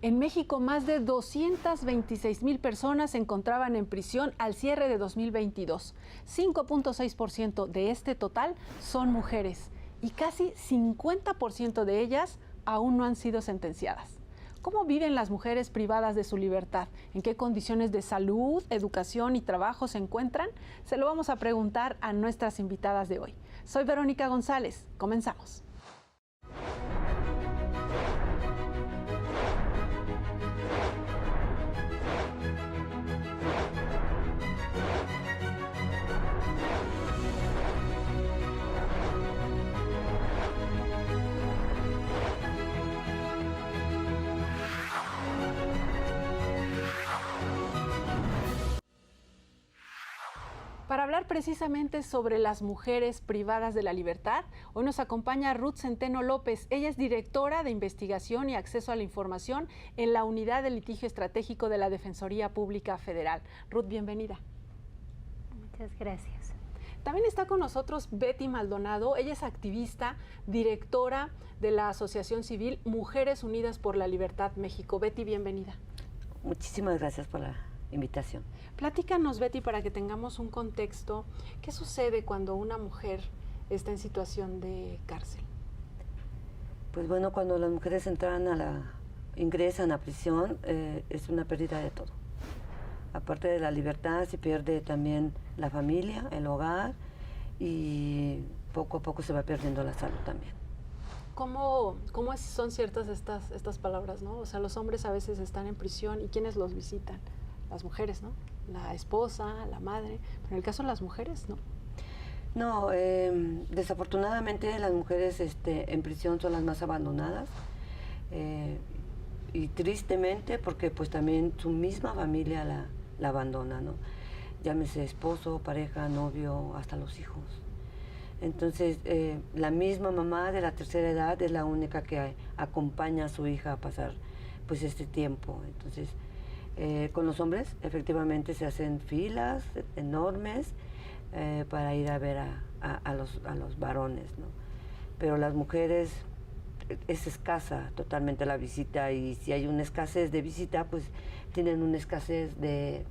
En México, más de 226,000 personas se encontraban en prisión al cierre de 2022. 5.6% de este total son mujeres y casi 50% de ellas aún no han sido sentenciadas. ¿Cómo viven las mujeres privadas de su libertad? ¿En qué condiciones de salud, educación y trabajo se encuentran? Se lo vamos a preguntar a nuestras invitadas de hoy. Soy Verónica González. Comenzamos. Para hablar precisamente sobre las mujeres privadas de la libertad, hoy nos acompaña Ruth Centeno López. Ella es directora de Investigación y Acceso a la Información en la Unidad de Litigio Estratégico de la Defensoría Pública Federal. Ruth, bienvenida. Muchas gracias. También está con nosotros Betty Maldonado. Ella es activista, directora de la Asociación Civil Mujeres Unidas por la Libertad México. Betty, bienvenida. Muchísimas gracias por la invitación. Platícanos, Betty, para que tengamos un contexto. ¿Qué sucede cuando una mujer está en situación de cárcel? Pues bueno, cuando las mujeres ingresan a prisión, es una pérdida de todo. Aparte de la libertad, se pierde también la familia, el hogar, y poco a poco se va perdiendo la salud también. ¿Cómo son ciertas estas palabras, no? O sea, los hombres a veces están en prisión y ¿quiénes los visitan? Las mujeres, ¿no? La esposa, la madre, pero en el caso de las mujeres, ¿no? No, desafortunadamente las mujeres en prisión son las más abandonadas y tristemente porque pues también su misma familia la abandona, ¿no? Llámese esposo, pareja, novio, hasta los hijos. Entonces, la misma mamá de la tercera edad es la única que acompaña a su hija a pasar pues este tiempo. Entonces, con los hombres, efectivamente, se hacen filas enormes para ir a ver a los varones, ¿no? Pero las mujeres es escasa totalmente la visita y si hay una escasez de visita, pues tienen una escasez de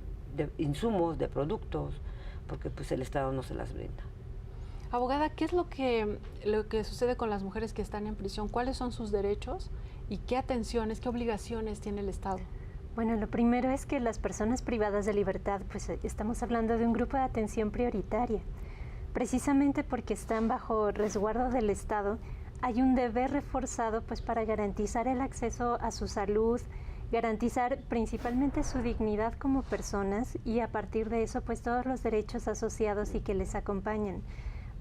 insumos, de productos, porque pues el Estado no se las brinda. Abogada, ¿qué es lo que sucede con las mujeres que están en prisión? ¿Cuáles son sus derechos y qué atenciones, qué obligaciones tiene el Estado? Bueno, lo primero es que las personas privadas de libertad, pues estamos hablando de un grupo de atención prioritaria. Precisamente porque están bajo resguardo del Estado, hay un deber reforzado pues para garantizar el acceso a su salud, garantizar principalmente su dignidad como personas y a partir de eso pues todos los derechos asociados y que les acompañan.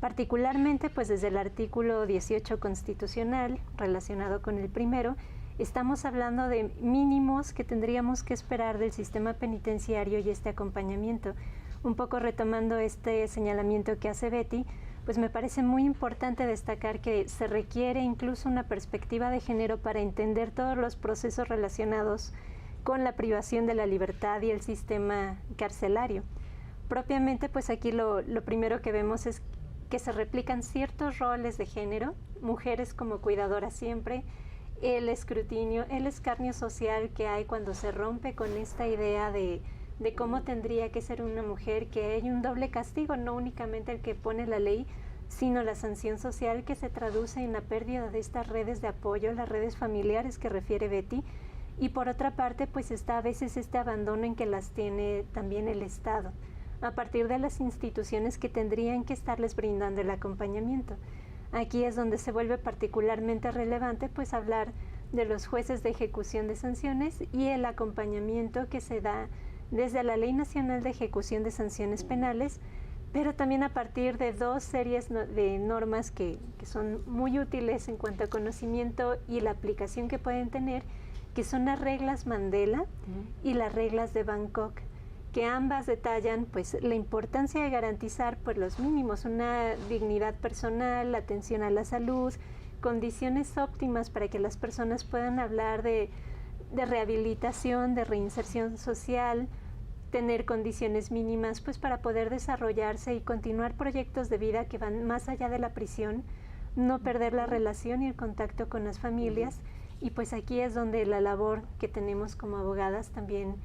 Particularmente pues desde el artículo 18 constitucional relacionado con el primero, estamos hablando de mínimos que tendríamos que esperar del sistema penitenciario y este acompañamiento. Un poco retomando este señalamiento que hace Betty, pues me parece muy importante destacar que se requiere incluso una perspectiva de género para entender todos los procesos relacionados con la privación de la libertad y el sistema carcelario. Propiamente, pues aquí lo primero que vemos es que se replican ciertos roles de género, mujeres como cuidadoras siempre, el escrutinio, el escarnio social que hay cuando se rompe con esta idea de cómo tendría que ser una mujer, que hay un doble castigo, no únicamente el que pone la ley, sino la sanción social que se traduce en la pérdida de estas redes de apoyo, las redes familiares que refiere Betty, y por otra parte pues está a veces este abandono en que las tiene también el Estado, a partir de las instituciones que tendrían que estarles brindando el acompañamiento. Aquí es donde se vuelve particularmente relevante pues hablar de los jueces de ejecución de sanciones y el acompañamiento que se da desde la Ley Nacional de Ejecución de Sanciones Penales, pero también a partir de dos series de normas que son muy útiles en cuanto a conocimiento y la aplicación que pueden tener, que son las reglas Mandela y las reglas de Bangkok, que ambas detallan pues la importancia de garantizar pues los mínimos, una dignidad personal, atención a la salud, condiciones óptimas para que las personas puedan hablar de rehabilitación, de reinserción social, tener condiciones mínimas pues para poder desarrollarse y continuar proyectos de vida que van más allá de la prisión, no perder la relación y el contacto con las familias Y pues aquí es donde la labor que tenemos como abogadas también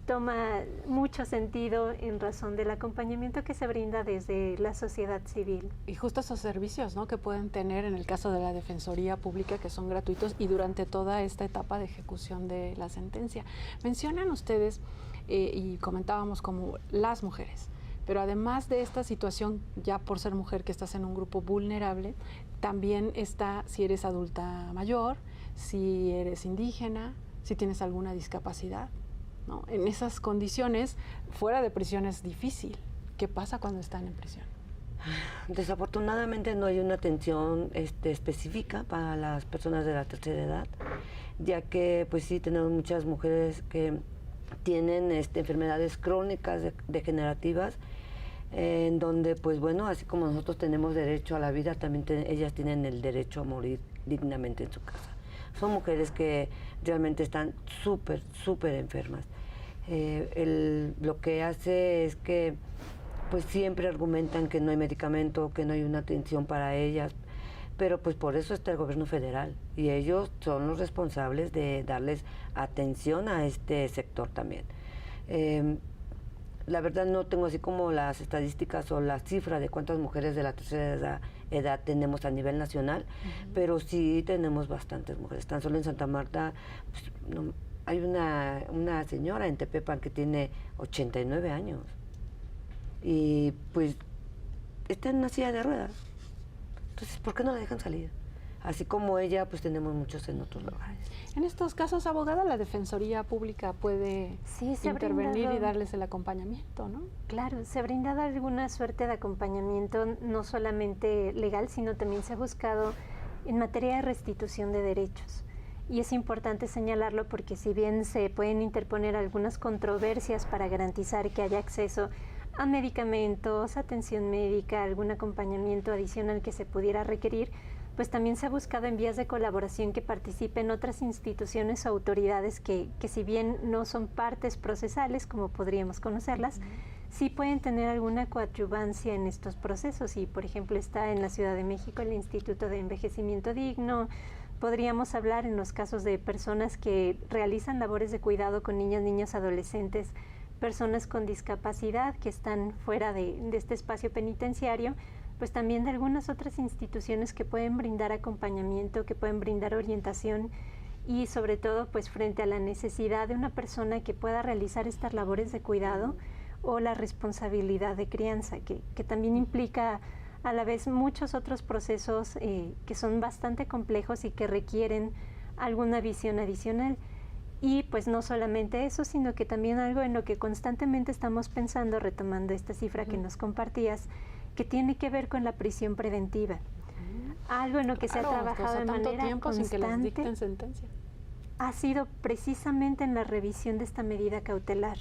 toma mucho sentido en razón del acompañamiento que se brinda desde la sociedad civil. Y justo esos servicios, ¿no?, que pueden tener en el caso de la Defensoría Pública, que son gratuitos y durante toda esta etapa de ejecución de la sentencia. Mencionan ustedes, y comentábamos como las mujeres, pero además de esta situación, ya por ser mujer que estás en un grupo vulnerable, también está si eres adulta mayor, si eres indígena, si tienes alguna discapacidad, ¿no? En esas condiciones, fuera de prisión es difícil. ¿Qué pasa cuando están en prisión? Desafortunadamente no hay una atención específica para las personas de la tercera edad, ya que pues sí tenemos muchas mujeres que tienen enfermedades crónicas degenerativas, en donde pues bueno, así como nosotros tenemos derecho a la vida, también ellas tienen el derecho a morir dignamente en su casa. Son mujeres que realmente están súper enfermas. Lo que hace es que pues siempre argumentan que no hay medicamento, que no hay una atención para ellas, pero pues por eso está el gobierno federal y ellos son los responsables de darles atención a este sector también. La verdad no tengo así como las estadísticas o la cifra de cuántas mujeres de la tercera edad tenemos a nivel nacional, pero sí tenemos bastantes mujeres. Tan solo en Santa Marta pues, hay una señora en Tepepan que tiene 89 años y pues está en una silla de ruedas. Entonces, ¿por qué no la dejan salir? Así como ella, pues tenemos muchos en otros lugares. En estos casos, abogada, la Defensoría Pública puede intervenir y darles el acompañamiento, ¿no? Claro, se ha brindado alguna suerte de acompañamiento, no solamente legal, sino también se ha buscado en materia de restitución de derechos. Y es importante señalarlo porque si bien se pueden interponer algunas controversias para garantizar que haya acceso a medicamentos, atención médica, algún acompañamiento adicional que se pudiera requerir, pues también se ha buscado en vías de colaboración que participen otras instituciones o autoridades que si bien no son partes procesales, como podríamos conocerlas, sí pueden tener alguna coadyuvancia en estos procesos. Y, por ejemplo, está en la Ciudad de México el Instituto de Envejecimiento Digno. Podríamos hablar en los casos de personas que realizan labores de cuidado con niños, niños, adolescentes, personas con discapacidad que están fuera de este espacio penitenciario, pues también de algunas otras instituciones que pueden brindar acompañamiento, que pueden brindar orientación y sobre todo pues frente a la necesidad de una persona que pueda realizar estas labores de cuidado o la responsabilidad de crianza, que también implica a la vez muchos otros procesos que son bastante complejos y que requieren alguna visión adicional. Y pues no solamente eso, sino que también algo en lo que constantemente estamos pensando, retomando esta cifra que nos compartías, que tiene que ver con la prisión preventiva. Algo en lo que se ha trabajado de manera constante sin que les dicten sentencia. Ha sido precisamente en la revisión de esta medida cautelar.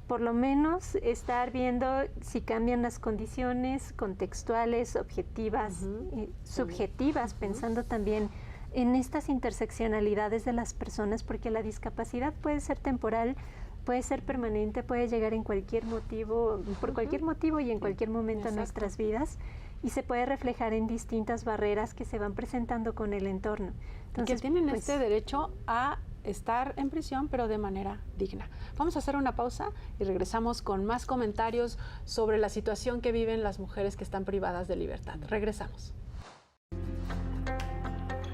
Por lo menos estar viendo si cambian las condiciones contextuales, objetivas, subjetivas, pensando también en estas interseccionalidades de las personas, porque la discapacidad puede ser temporal, puede ser permanente, puede llegar en cualquier motivo, por cualquier motivo y en cualquier momento de nuestras vidas, y se puede reflejar en distintas barreras que se van presentando con el entorno. Entonces, que tienen pues, este derecho a estar en prisión, pero de manera digna. Vamos a hacer una pausa y regresamos con más comentarios sobre la situación que viven las mujeres que están privadas de libertad. Regresamos.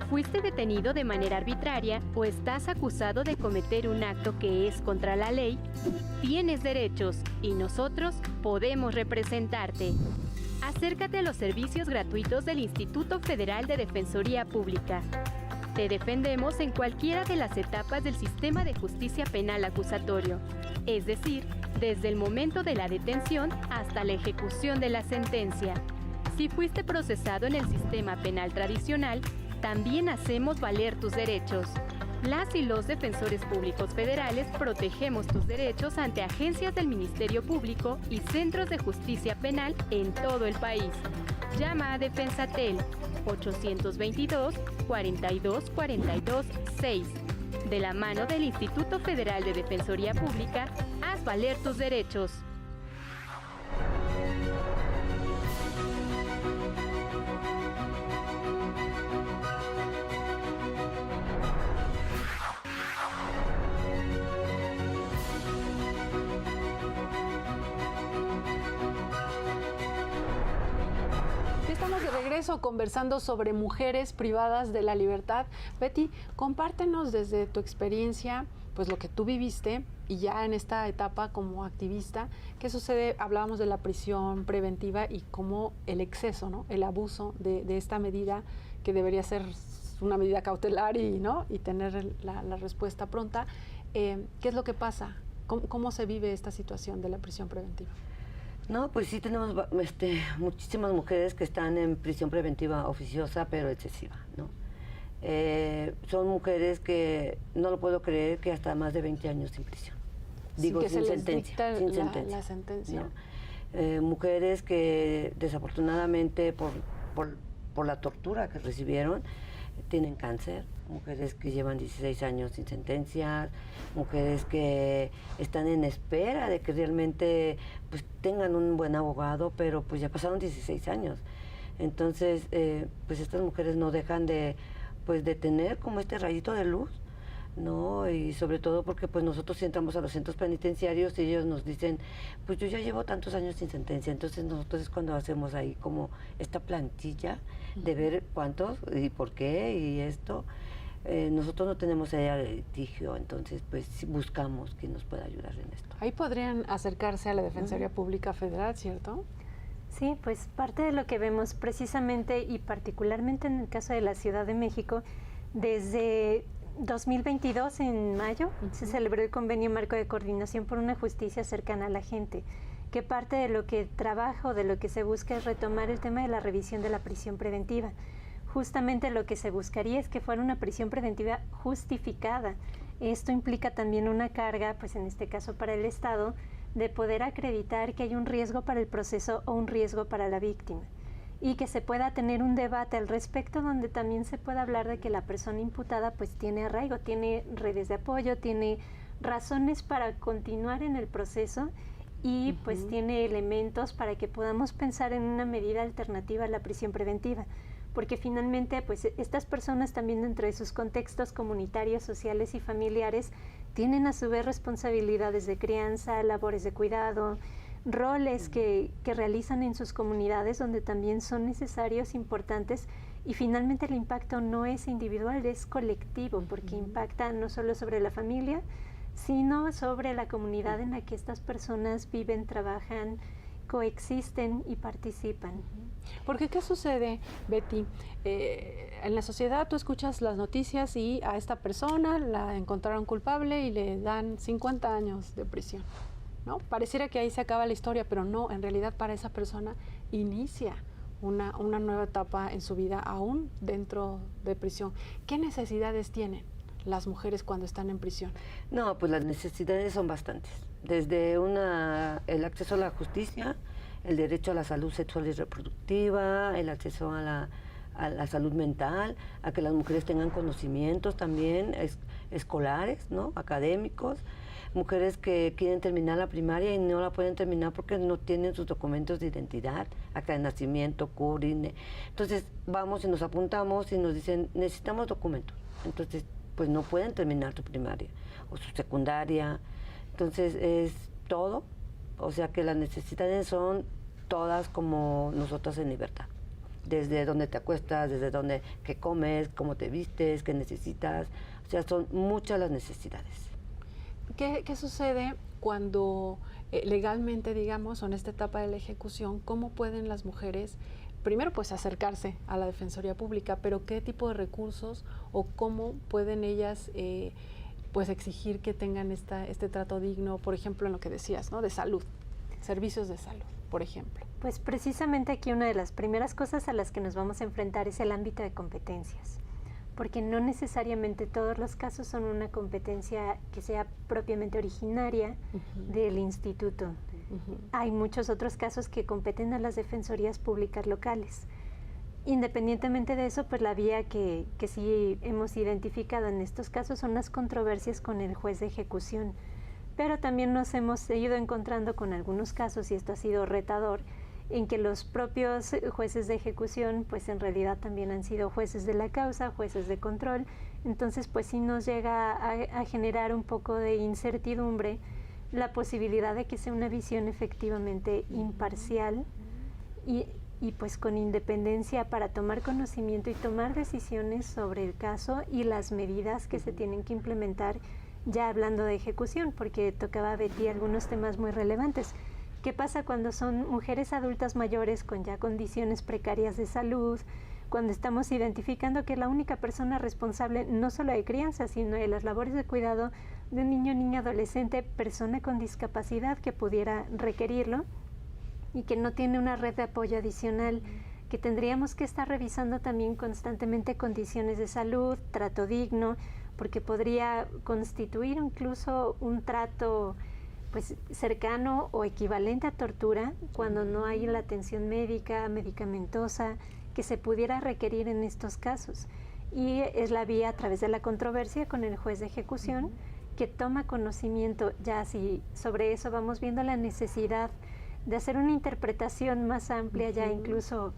¿Fuiste detenido de manera arbitraria o estás acusado de cometer un acto que es contra la ley? Tienes derechos y nosotros podemos representarte. Acércate a los servicios gratuitos del Instituto Federal de Defensoría Pública. Te defendemos en cualquiera de las etapas del sistema de justicia penal acusatorio, es decir, desde el momento de la detención hasta la ejecución de la sentencia. Si fuiste procesado en el sistema penal tradicional, también hacemos valer tus derechos. Las y los defensores públicos federales protegemos tus derechos ante agencias del Ministerio Público y centros de justicia penal en todo el país. Llama a Defensatel 822-42-42-6. De la mano del Instituto Federal de Defensoría Pública, haz valer tus derechos. de regreso conversando sobre mujeres privadas de la libertad. Betty, compártenos desde tu experiencia, pues lo que tú viviste y ya en esta etapa como activista, ¿qué sucede? Hablábamos de la prisión preventiva y cómo el exceso, ¿no? El abuso de esta medida que debería ser una medida cautelar y, ¿no? Y tener la respuesta pronta. ¿Qué es lo que pasa? ¿Cómo se vive esta situación de la prisión preventiva? No, pues sí tenemos muchísimas mujeres que están en prisión preventiva oficiosa, pero excesiva, ¿no? Son mujeres que, no lo puedo creer, que hasta más de 20 años sin prisión. Digo, sin sentencia. Sin sentencia. La sentencia. ¿No? Mujeres que desafortunadamente por la tortura que recibieron, tienen cáncer, mujeres que llevan 16 años sin sentencia, mujeres que están en espera de que realmente pues tengan un buen abogado, pero pues ya pasaron 16 años. Entonces, pues estas mujeres no dejan de tener como este rayito de luz, ¿no? Y sobre todo porque pues nosotros entramos a los centros penitenciarios y ellos nos dicen, pues yo ya llevo tantos años sin sentencia. Entonces nosotros es cuando hacemos ahí como esta plantilla de ver cuántos y por qué y esto. Nosotros no tenemos idea de litigio, entonces pues buscamos quien nos pueda ayudar en esto. Ahí podrían acercarse a la Defensoría Pública Federal, ¿cierto? Sí, pues parte de lo que vemos precisamente y particularmente en el caso de la Ciudad de México, desde 2022, en mayo, se celebró el Convenio Marco de Coordinación por una Justicia Cercana a la Gente, que parte de lo que trabaja o de lo que se busca es retomar el tema de la revisión de la prisión preventiva. Justamente lo que se buscaría es que fuera una prisión preventiva justificada. Esto implica también una carga, pues en este caso para el Estado, de poder acreditar que hay un riesgo para el proceso o un riesgo para la víctima, y que se pueda tener un debate al respecto donde también se pueda hablar de que la persona imputada pues tiene arraigo, tiene redes de apoyo, tiene razones para continuar en el proceso y pues tiene elementos para que podamos pensar en una medida alternativa a la prisión preventiva, porque finalmente pues estas personas también dentro de sus contextos comunitarios, sociales y familiares tienen a su vez responsabilidades de crianza, labores de cuidado, roles que realizan en sus comunidades donde también son necesarios, importantes, y finalmente el impacto no es individual, es colectivo, porque impacta no solo sobre la familia, sino sobre la comunidad en la que estas personas viven, trabajan, coexisten y participan. Porque ¿qué sucede, Betty? En la sociedad tú escuchas las noticias y a esta persona la encontraron culpable y le dan 50 años de prisión, ¿no? Pareciera que ahí se acaba la historia, pero no, en realidad para esa persona inicia una nueva etapa en su vida aún dentro de prisión. ¿Qué necesidades tienen las mujeres cuando están en prisión? No, pues las necesidades son bastantes. Desde el acceso a la justicia, el derecho a la salud sexual y reproductiva, el acceso a la salud mental, a que las mujeres tengan conocimientos también escolares, ¿no? Académicos, mujeres que quieren terminar la primaria y no la pueden terminar porque no tienen sus documentos de identidad, acta de nacimiento, CUR, INE. Entonces vamos y nos apuntamos y nos dicen, necesitamos documentos. Entonces, pues no pueden terminar su primaria o su secundaria. Entonces es todo, o sea que las necesidades son todas como nosotras en libertad. Desde dónde te acuestas, desde dónde, qué comes, cómo te vistes, qué necesitas. O sea, son muchas las necesidades. ¿Qué sucede cuando legalmente, digamos, o en esta etapa de la ejecución, cómo pueden las mujeres, primero pues acercarse a la Defensoría Pública, pero qué tipo de recursos o cómo pueden ellas pues exigir que tengan este trato digno, por ejemplo, en lo que decías, ¿no? De salud, servicios de salud, por ejemplo? Pues precisamente aquí una de las primeras cosas a las que nos vamos a enfrentar es el ámbito de competencias, porque no necesariamente todos los casos son una competencia que sea propiamente originaria del instituto. Hay muchos otros casos que competen a las defensorías públicas locales. Independientemente de eso, pues la vía que sí hemos identificado en estos casos son las controversias con el juez de ejecución, pero también nos hemos ido encontrando con algunos casos, y esto ha sido retador, en que los propios jueces de ejecución pues en realidad también han sido jueces de la causa, jueces de control. Entonces pues sí nos llega a generar un poco de incertidumbre la posibilidad de que sea una visión efectivamente imparcial y y pues con independencia para tomar conocimiento y tomar decisiones sobre el caso y las medidas que se tienen que implementar, ya hablando de ejecución, porque tocaba Betty algunos temas muy relevantes. ¿Qué pasa cuando son mujeres adultas mayores con ya condiciones precarias de salud? Cuando estamos identificando que la única persona responsable no solo de crianza, sino de las labores de cuidado de un niño, niña, adolescente, persona con discapacidad que pudiera requerirlo y que no tiene una red de apoyo adicional, que tendríamos que estar revisando también constantemente condiciones de salud, trato digno, porque podría constituir incluso un trato pues cercano o equivalente a tortura cuando no hay la atención médica, medicamentosa que se pudiera requerir en estos casos. Y es la vía a través de la controversia con el juez de ejecución que toma conocimiento. Ya si sobre eso vamos viendo la necesidad de hacer una interpretación más amplia, ya incluso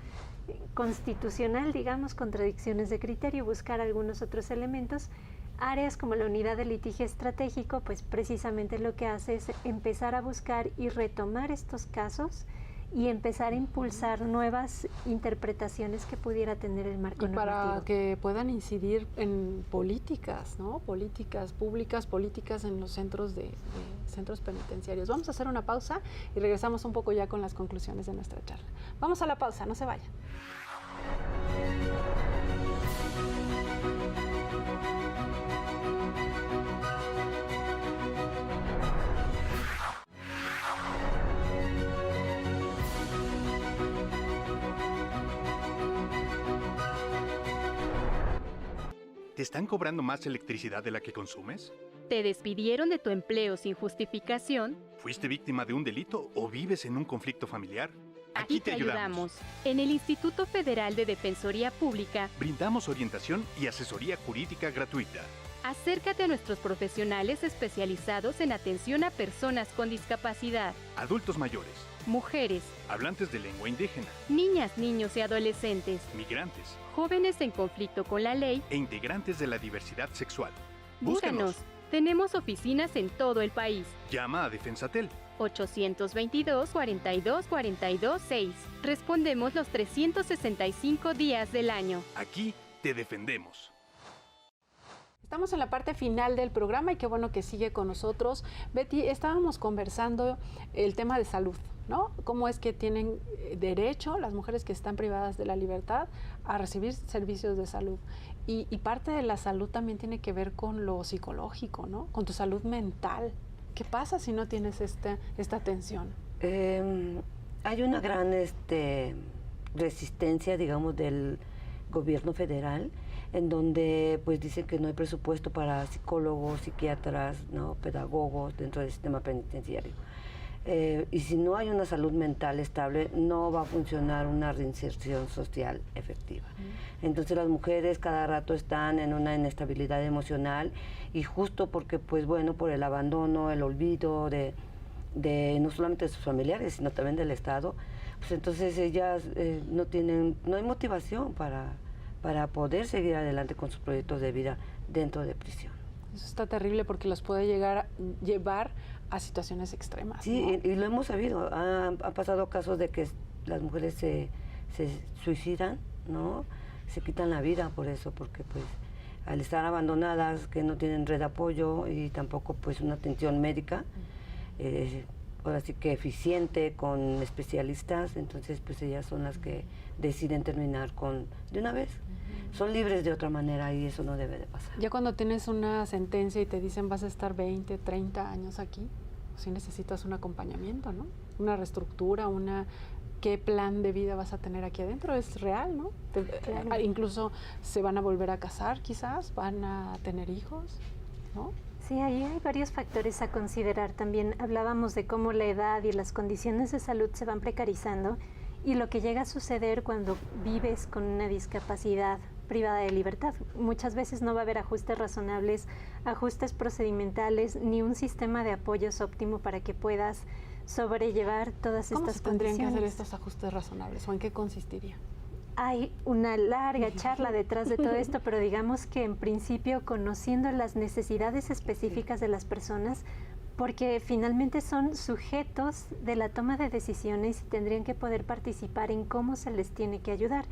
constitucional, digamos, contradicciones de criterio, buscar algunos otros elementos. Áreas como la unidad de litigio estratégico, pues precisamente lo que hace es empezar a buscar y retomar estos casos y empezar a impulsar nuevas interpretaciones que pudiera tener el marco normativo. Para que puedan incidir en políticas, ¿no? Políticas públicas, políticas en los centros centros penitenciarios. Vamos a hacer una pausa y regresamos un poco ya con las conclusiones de nuestra charla. Vamos a la pausa, no se vayan. ¿Te están cobrando más electricidad de la que consumes? ¿Te despidieron de tu empleo sin justificación? ¿Fuiste víctima de un delito o vives en un conflicto familiar? Aquí te ayudamos. En el Instituto Federal de Defensoría Pública brindamos orientación y asesoría jurídica gratuita. Acércate a nuestros profesionales especializados en atención a personas con discapacidad, Adultos mayores, mujeres, hablantes de lengua indígena, niñas, niños y adolescentes, migrantes jóvenes en conflicto con la ley e integrantes de la diversidad sexual. Búscanos. Tenemos oficinas en todo el país. Llama a Defensatel. 822-42-42-6. Respondemos los 365 días del año. Aquí te defendemos. Estamos en la parte final del programa y qué bueno que sigue con nosotros. Betty, estábamos conversando el tema de salud, ¿no? Cómo es que tienen derecho las mujeres que están privadas de la libertad a recibir servicios de salud. Y parte de la salud también tiene que ver con lo psicológico, ¿no? Con tu salud mental. ¿Qué pasa si no tienes esta atención? Hay una gran resistencia, digamos, del gobierno federal, en donde pues dicen que no hay presupuesto para psicólogos, psiquiatras, ¿no? Pedagogos dentro del sistema penitenciario. Y si no hay una salud mental estable, no va a funcionar una reinserción social efectiva. Entonces las mujeres cada rato están en una inestabilidad emocional y justo porque, pues bueno, por el abandono, el olvido de no solamente de sus familiares, sino también del Estado, pues entonces ellas no hay motivación para poder seguir adelante con sus proyectos de vida dentro de prisión. Eso está terrible porque los puede llevar a situaciones extremas. Sí, ¿no? y lo hemos sabido. Ha pasado casos de que las mujeres se suicidan, ¿no? Se quitan la vida por eso, porque pues al estar abandonadas, que no tienen red de apoyo y tampoco pues una atención médica, ahora sí que eficiente, con especialistas, entonces pues ellas son las que deciden terminar de una vez. Son libres de otra manera y eso no debe de pasar. Ya cuando tienes una sentencia y te dicen vas a estar 20, 30 años aquí, sí necesitas un acompañamiento, ¿no? Una reestructura, ¿qué plan de vida vas a tener aquí adentro? Es real, ¿no? Claro. Incluso se van a volver a casar quizás, van a tener hijos, ¿no? Sí, ahí hay varios factores a considerar. También hablábamos de cómo la edad y las condiciones de salud se van precarizando y lo que llega a suceder cuando vives con una discapacidad privada de libertad. Muchas veces no va a haber ajustes razonables, ajustes procedimentales, ni un sistema de apoyos óptimo para que puedas sobrellevar todas estas condiciones. ¿Cómo tendrían que hacer estos ajustes razonables o en qué consistiría? Hay una larga charla detrás de todo esto, pero digamos que en principio, conociendo las necesidades específicas de las personas, porque finalmente son sujetos de la toma de decisiones y tendrían que poder participar en cómo se les tiene que ayudar.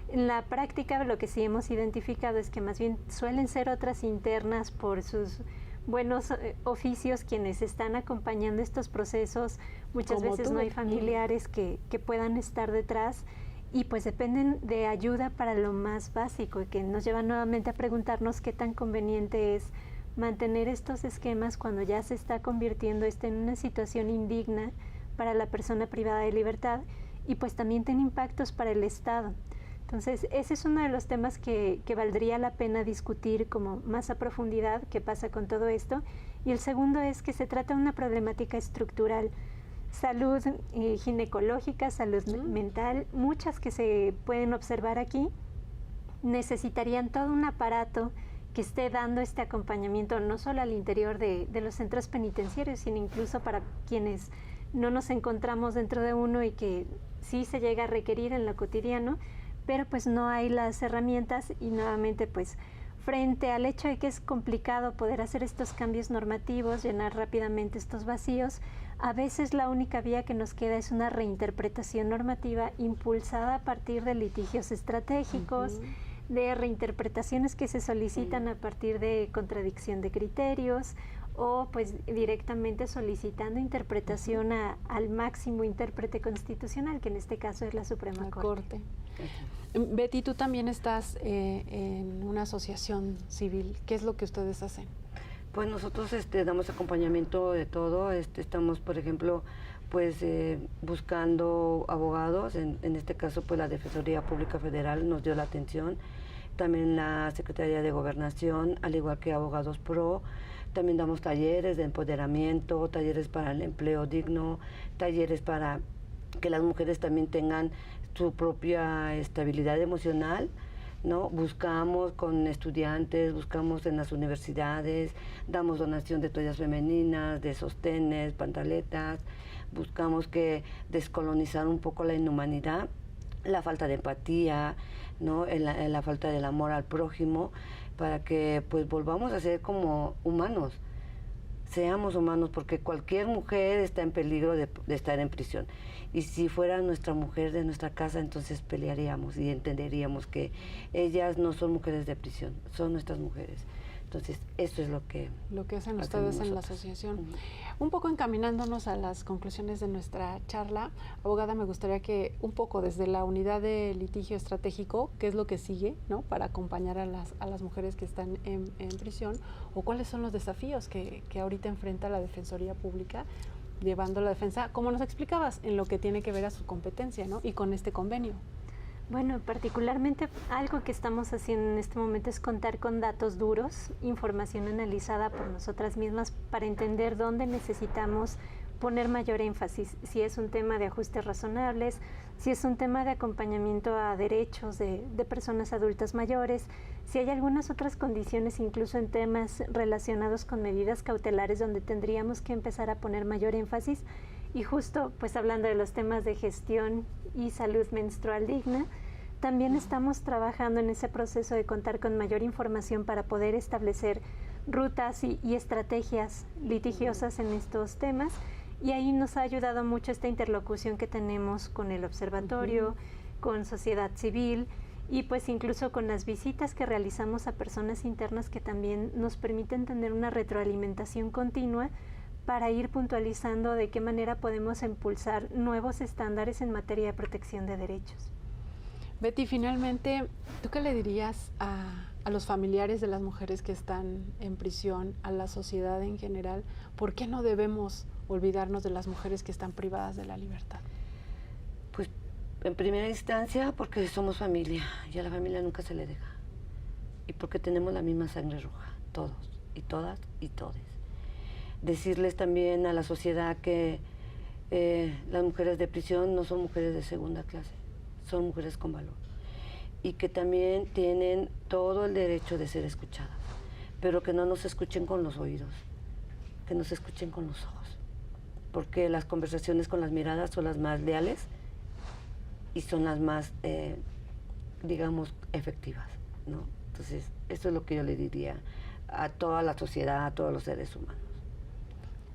En la práctica lo que sí hemos identificado es que más bien suelen ser otras internas por sus buenos oficios quienes están acompañando estos procesos. Muchas veces no hay familiares que puedan estar detrás y pues dependen de ayuda para lo más básico, que nos lleva nuevamente a preguntarnos qué tan conveniente es mantener estos esquemas cuando ya se está convirtiendo en una situación indigna para la persona privada de libertad y pues también tiene impactos para el Estado. Entonces, ese es uno de los temas que valdría la pena discutir como más a profundidad, qué pasa con todo esto. Y el segundo es que se trata de una problemática estructural, salud ginecológica, salud mental, muchas que se pueden observar aquí, necesitarían todo un aparato que esté dando este acompañamiento no solo al interior de los centros penitenciarios, sino incluso para quienes no nos encontramos dentro de uno y que sí se llega a requerir en lo cotidiano, pero pues no hay las herramientas y nuevamente pues frente al hecho de que es complicado poder hacer estos cambios normativos, llenar rápidamente estos vacíos, a veces la única vía que nos queda es una reinterpretación normativa impulsada a partir de litigios estratégicos, de reinterpretaciones que se solicitan a partir de contradicción de criterios o pues directamente solicitando interpretación al máximo intérprete constitucional, que en este caso es la Suprema Corte. Betty, tú también estás en una asociación civil. ¿Qué es lo que ustedes hacen? Pues nosotros damos acompañamiento de todo. Estamos, por ejemplo, pues buscando abogados. En este caso, pues la Defensoría Pública Federal nos dio la atención. También la Secretaría de Gobernación, al igual que Abogados Pro. También damos talleres de empoderamiento, talleres para el empleo digno, talleres para que las mujeres también tengan su propia estabilidad emocional, ¿no? Buscamos con estudiantes, buscamos en las universidades, damos donación de toallas femeninas, de sostenes, pantaletas, buscamos que descolonizar un poco la inhumanidad, la falta de empatía, ¿no? la falta del amor al prójimo, para que pues volvamos a ser como humanos, seamos humanos, porque cualquier mujer está en peligro de estar en prisión. Y si fuera nuestra mujer de nuestra casa, entonces pelearíamos y entenderíamos que ellas no son mujeres de prisión, son nuestras mujeres. Entonces, eso es lo que hacen ustedes en la asociación. Un poco encaminándonos a las conclusiones de nuestra charla, abogada, me gustaría que un poco desde la unidad de litigio estratégico, qué es lo que sigue, ¿no?, para acompañar a las mujeres que están en prisión, o cuáles son los desafíos que ahorita enfrenta la Defensoría Pública llevando la defensa, como nos explicabas, en lo que tiene que ver a su competencia, ¿no?, y con este convenio. Bueno, particularmente algo que estamos haciendo en este momento es contar con datos duros, información analizada por nosotras mismas para entender dónde necesitamos poner mayor énfasis, si es un tema de ajustes razonables, si es un tema de acompañamiento a derechos de personas adultas mayores, si hay algunas otras condiciones, incluso en temas relacionados con medidas cautelares donde tendríamos que empezar a poner mayor énfasis. Y justo, pues hablando de los temas de gestión y salud menstrual digna, también estamos trabajando en ese proceso de contar con mayor información para poder establecer rutas y estrategias litigiosas en estos temas. Y ahí nos ha ayudado mucho esta interlocución que tenemos con el observatorio, con sociedad civil y pues incluso con las visitas que realizamos a personas internas que también nos permiten tener una retroalimentación continua para ir puntualizando de qué manera podemos impulsar nuevos estándares en materia de protección de derechos. Betty, finalmente, ¿tú qué le dirías a los familiares de las mujeres que están en prisión, a la sociedad en general? ¿Por qué no debemos olvidarnos de las mujeres que están privadas de la libertad? Pues en primera instancia porque somos familia y a la familia nunca se le deja. Y porque tenemos la misma sangre roja, todos y todas y todes. Decirles también a la sociedad que las mujeres de prisión no son mujeres de segunda clase, son mujeres con valor y que también tienen todo el derecho de ser escuchadas, pero que no nos escuchen con los oídos, que nos escuchen con los ojos, porque las conversaciones con las miradas son las más leales y son las más, digamos, efectivas, ¿no? Entonces, eso es lo que yo le diría a toda la sociedad, a todos los seres humanos.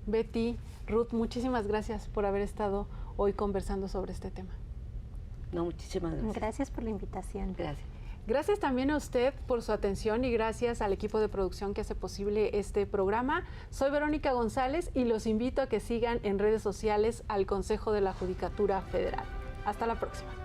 Betty, Ruth, muchísimas gracias por haber estado hoy conversando sobre este tema. No, muchísimas gracias. Gracias por la invitación. Gracias. Gracias también a usted por su atención y gracias al equipo de producción que hace posible este programa. Soy Verónica González y los invito a que sigan en redes sociales al Consejo de la Judicatura Federal. Hasta la próxima.